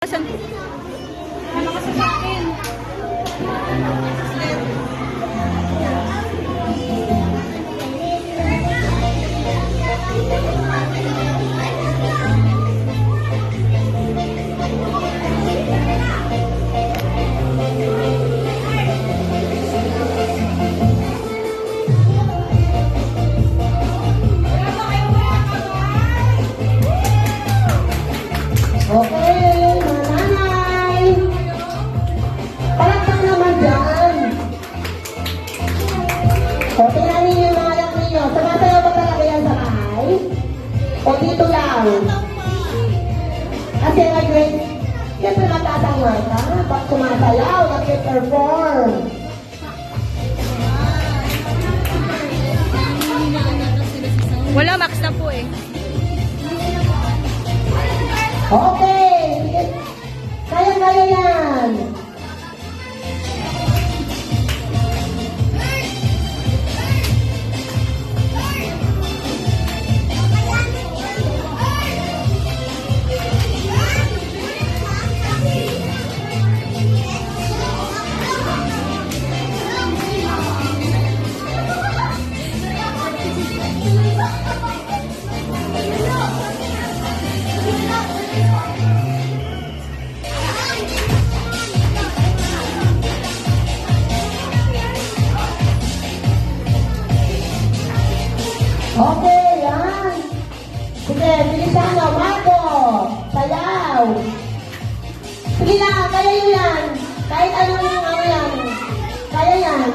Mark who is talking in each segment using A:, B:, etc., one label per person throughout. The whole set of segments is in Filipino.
A: Saan? Ano kasi sa akin?
B: Okay, mga nanay. Palakpak naman dyan. O, tingnan ninyo yung mga anak ninyo. Sumasayaw ba talaga yan sa bahay? O dito lang? Kasi nga grade, siyempre mataas ang marka. Pag sumasayaw, nag-perform.
A: Wala, max na po eh.
B: Okay. Kaya-kaya yan. Okay, yan. Sige, bilisan nyo. Marco, sayaw. Sige lang, kaya nyo yan. Kahit anong ano yan. Kaya yan.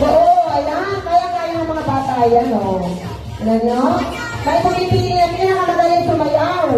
B: Oo, ayan. Kaya ng mga bata. Ayan, o. Alam nyo? May pumipili na pinakamagaling sumayaw.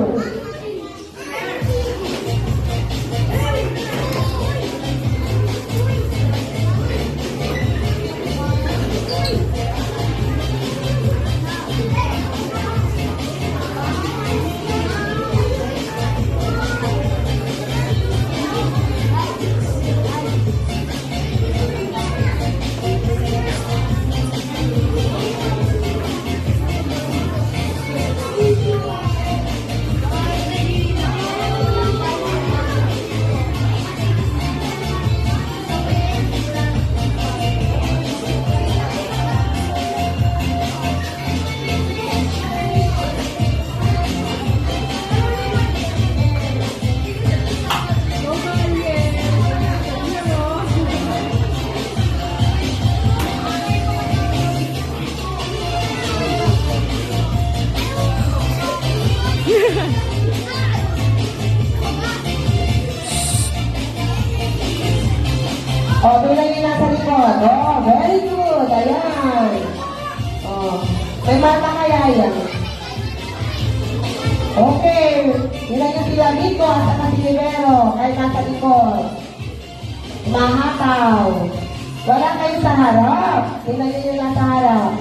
B: O, bilang yung nasa likod. Oh, very good. Ayan. Oh, may mata kaya yan. Okay. Bilang yung sila dito at saka si Rivero. Kahit nasa likod. Mahataw. Wala kayo sa harap. Bilang yung nasa harap.